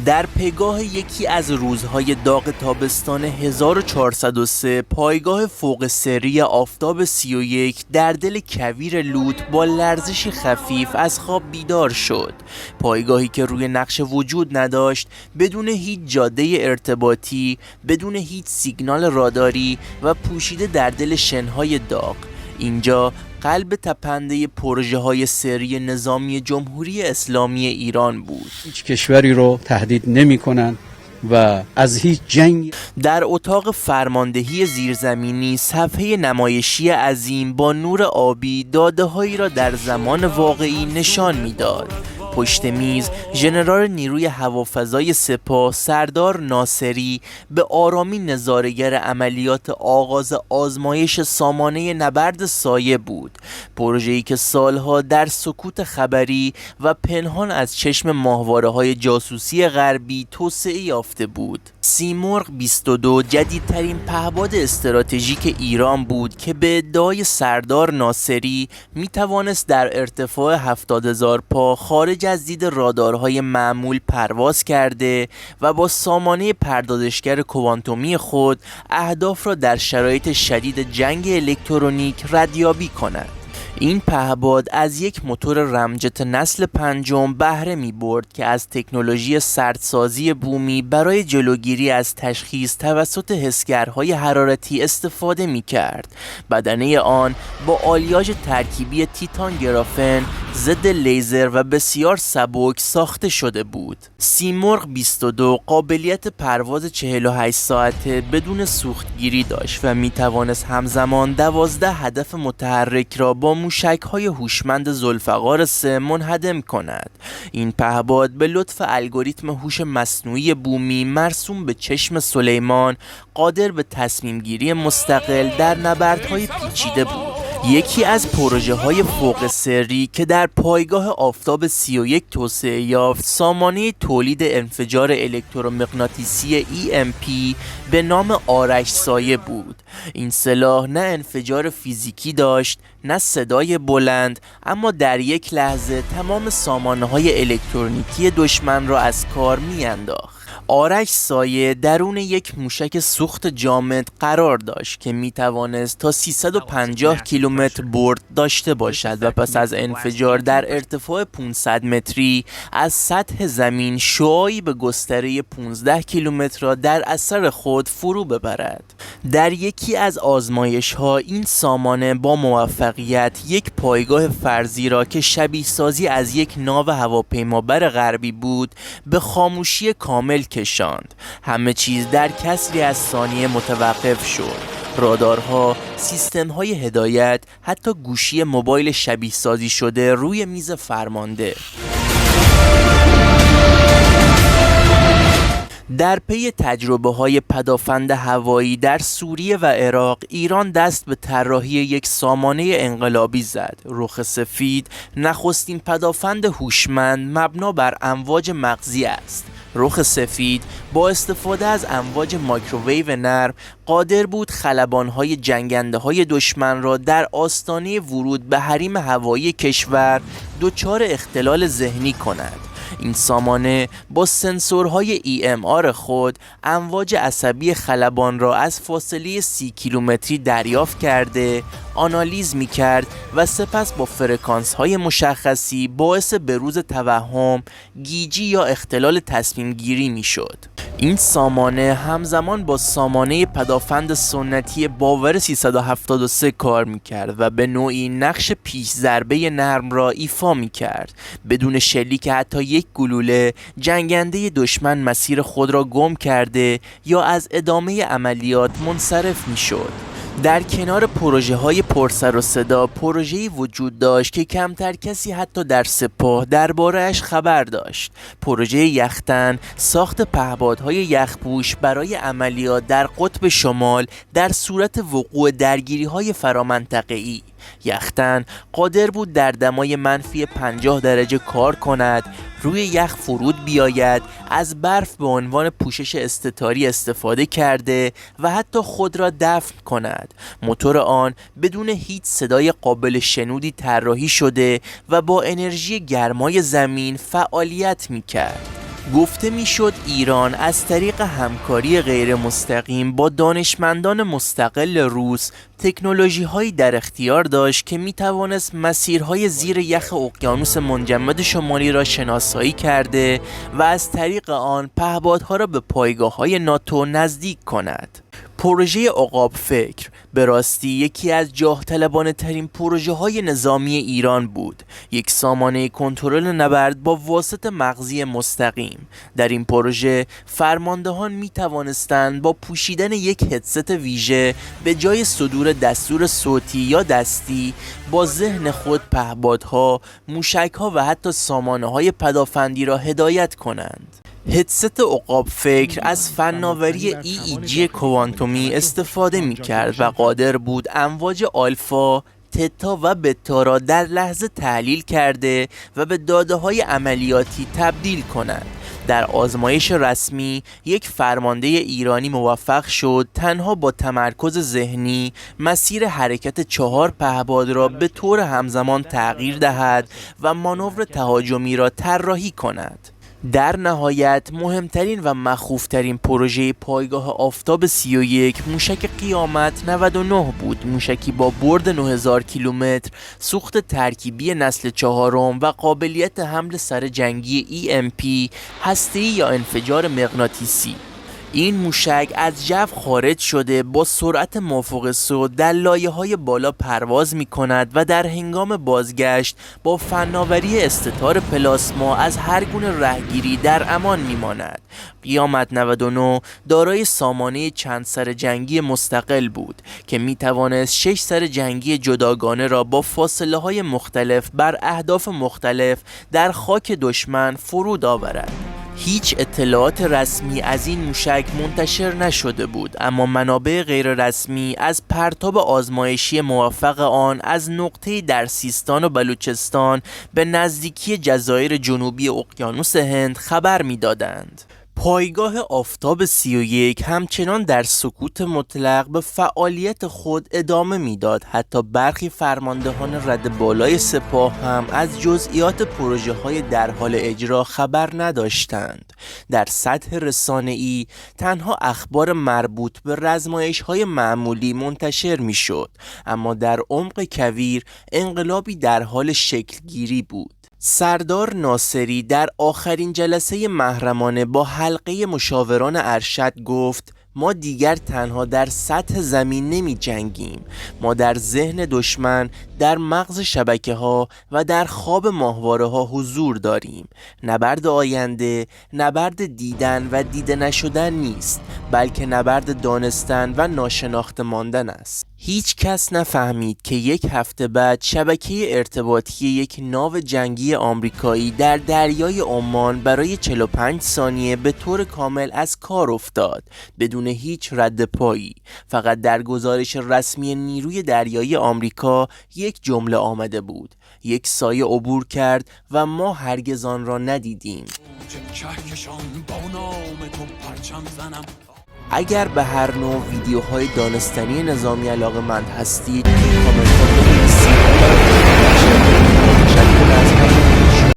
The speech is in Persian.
در پگاه یکی از روزهای داغ تابستان 1403 پایگاه فوق سری آفتاب 31 در دل کویر لوط با لرزشی خفیف از خواب بیدار شد. پایگاهی که روی نقشه وجود نداشت، بدون هیچ جاده ارتباطی، بدون هیچ سیگنال راداری و پوشیده در دل شنهای داغ. اینجا قلب تپنده پروژه‌های سری نظامی جمهوری اسلامی ایران بود. هیچ کشوری رو تهدید نمی‌کنن و از هیچ جنگ. در اتاق فرماندهی زیرزمینی صفحه نمایشی عظیم با نور آبی داده‌هایی را در زمان واقعی نشان می‌داد. پشت میز ژنرال نیروی هوافضای سپاه سردار ناصری به آرامی نظاره‌گر عملیات آغاز آزمایش سامانه نبرد سایه بود، پروژه‌ای که سالها در سکوت خبری و پنهان از چشم ماهواره‌های جاسوسی غربی توسعه یافته بود. سیمرغ 22 جدیدترین پهپاد استراتژیک ایران بود که به ادعای سردار ناصری میتوانست در ارتفاع 70,000 پا خارج از دید رادارهای معمول پرواز کرده و با سامانه پردازشگر کوانتومی خود اهداف را در شرایط شدید جنگ الکترونیک ردیابی کند. این پهپاد از یک موتور رمجت نسل پنجم بهره می برد که از تکنولوژی سردسازی بومی برای جلوگیری از تشخیص توسط حسگرهای حرارتی استفاده می کرد. بدنه آن با آلیاژ ترکیبی تیتان گرافن، ضد لیزر و بسیار سبک ساخته شده بود. سیمرغ 22 قابلیت پرواز 48 ساعته بدون سوختگیری داشت و می توانست همزمان 12 هدف متحرک را با موشک‌های هوشمند ذوالفقار 3 منهدم کند. این پهپاد به لطف الگوریتم هوش مصنوعی بومی مرسوم به چشم سلیمان قادر به تصمیم گیری مستقل در نبردهای پیچیده بود. یکی از پروژه‌های فوق سری که در پایگاه آفتاب 31 توسعه یافت، سامانه تولید انفجار الکترومغناطیسی EMP به نام آرش سایه بود. این سلاح نه انفجار فیزیکی داشت، نه صدای بلند، اما در یک لحظه تمام سامانه‌های الکترونیکی دشمن را از کار می‌انداخت. آرش سایه درون یک موشک سوخت جامد قرار داشت که می توانست تا 350 کیلومتر برد داشته باشد و پس از انفجار در ارتفاع 500 متری از سطح زمین شعاعی به گستره 15 کیلومتر را در اثر خود فرو ببرد. در یکی از آزمایش‌ها این سامانه با موفقیت یک پایگاه فرضی را که شبیه سازی از یک ناو هواپیمابر غربی بود به خاموشی کامل کشاند. همه چیز در کسری از ثانیه متوقف شد. رادارها، سیستم‌های هدایت، حتی گوشی موبایل شبیه سازی شده روی میز فرمانده. در پی تجربه‌های پدافند هوایی در سوریه و عراق، ایران دست به طراحی یک سامانه انقلابی زد. رخ سفید نخستین پدافند هوشمند مبنا بر امواج مغزی است. رخ سفید با استفاده از امواج مایکروویو نرم قادر بود خلبان‌های جنگنده‌های دشمن را در آستانه ورود به حریم هوایی کشور دچار اختلال ذهنی کند. این سامانه با سنسورهای EMR خود امواج عصبی خلبان را از فاصله 30 کیلومتری دریافت کرده، آنالیز می کرد و سپس با فرکانس‌های مشخصی باعث بروز توهم، گیجی یا اختلال تصمیم گیری می شد. این سامانه همزمان با سامانه پدافند سنتی باور 373 کار میکرد و به نوعی نقش پیش ضربه نرم را ایفا میکرد. بدون شلیک حتی یک گلوله، جنگنده دشمن مسیر خود را گم کرده یا از ادامه عملیات منصرف میشد. در کنار پروژه‌های پرسر و صدا، پروژه‌ای وجود داشت که کمتر کسی حتی در سپاه درباره‌اش خبر داشت. پروژه یختن، ساخت پهپادهای یخپوش برای عملیات در قطب شمال در صورت وقوع درگیری‌های فرامنطقه‌ای. یختن قادر بود در دمای منفی 50 درجه کار کند، روی یخ فرود بیاید، از برف به عنوان پوشش استتاری استفاده کرده و حتی خود را دفن کند. موتور آن بدون هیچ صدای قابل شنودی طراحی شده و با انرژی گرمای زمین فعالیت می کرد. گفته میشد ایران از طریق همکاری غیر مستقیم با دانشمندان مستقل روس تکنولوژی هایی در اختیار داشت که می توانست مسیرهای زیر یخ اقیانوس منجمد شمالی را شناسایی کرده و از طریق آن پهپادها را به پایگاه های ناتو نزدیک کند. پروژه عقاب فکر به راستی یکی از جاه طلبانه ترین پروژه های نظامی ایران بود. یک سامانه کنترل نبرد با واسط مغزی مستقیم. در این پروژه فرماندهان می توانستند با پوشیدن یک هدست ویژه به جای صدور دستور صوتی یا دستی با ذهن خود پهپادها، موشک‌ها و حتی سامانه‌های پدافندی را هدایت کنند. هدست عقاب فکر از فناوری EEG کوانتومی استفاده می کرد و قادر بود امواج آلفا، تتا و بتا را در لحظه تحلیل کرده و به داده‌های عملیاتی تبدیل کند. در آزمایش رسمی یک فرمانده ایرانی موفق شد تنها با تمرکز ذهنی مسیر حرکت 4 پهپاد را به طور همزمان تغییر دهد و مانور تهاجمی را طراحی کند. در نهایت مهمترین و مخوفترین پروژه پایگاه آفتاب 31 موشک قیامت 99 بود. موشکی با برد 9000 کیلومتر، سوخت ترکیبی نسل 4 و قابلیت حمل سرجنگی EMP هسته‌ای یا انفجار مغناطیسی. این موشک از جو خارج شده با سرعت مافوق صوت در لایه‌های بالا پرواز می‌کند و در هنگام بازگشت با فناوری استتار پلاسما از هر گونه رهگیری در امان می‌ماند. قیامت 99 دارای سامانه چند سر جنگی مستقل بود که می‌توانست 6 سر جنگی جداگانه را با فاصله‌های مختلف بر اهداف مختلف در خاک دشمن فرود آورد. هیچ اطلاعات رسمی از این موشک منتشر نشده بود، اما منابع غیر رسمی از پرتاب آزمایشی موفق آن از نقطه‌ای در سیستان و بلوچستان به نزدیکی جزایر جنوبی اقیانوس هند خبر می‌دادند. پایگاه آفتاب 31 همچنان در سکوت مطلق به فعالیت خود ادامه میداد. حتی برخی فرماندهان رد بالای سپاه هم از جزئیات پروژه های در حال اجرا خبر نداشتند. در سطح رسانه‌ای تنها اخبار مربوط به رزمایش های معمولی منتشر میشد، اما در عمق کویر انقلابی در حال شکلگیری بود. سردار ناصری در آخرین جلسه محرمانه با حلقه مشاوران ارشد گفت: ما دیگر تنها در سطح زمین نمی جنگیم، ما در ذهن دشمن، در مغز شبکه ها و در خواب ماهواره ها حضور داریم. نبرد آینده نبرد دیدن و دیده نشدن نیست، بلکه نبرد دانستن و ناشناخته ماندن است. هیچ کس نفهمید که یک هفته بعد شبکه ارتباطی یک ناو جنگی آمریکایی در دریای عمان برای 45 ثانیه به طور کامل از کار افتاد بدون هیچ رد پایی. فقط در گزارش رسمی نیروی دریایی آمریکا یک جمله آمده بود: یک سایه عبور کرد و ما هرگز آن را ندیدیم. اگر به هر نوع ویدیوهای دانستنی نظامی علاقه‌مند هستید، کامنت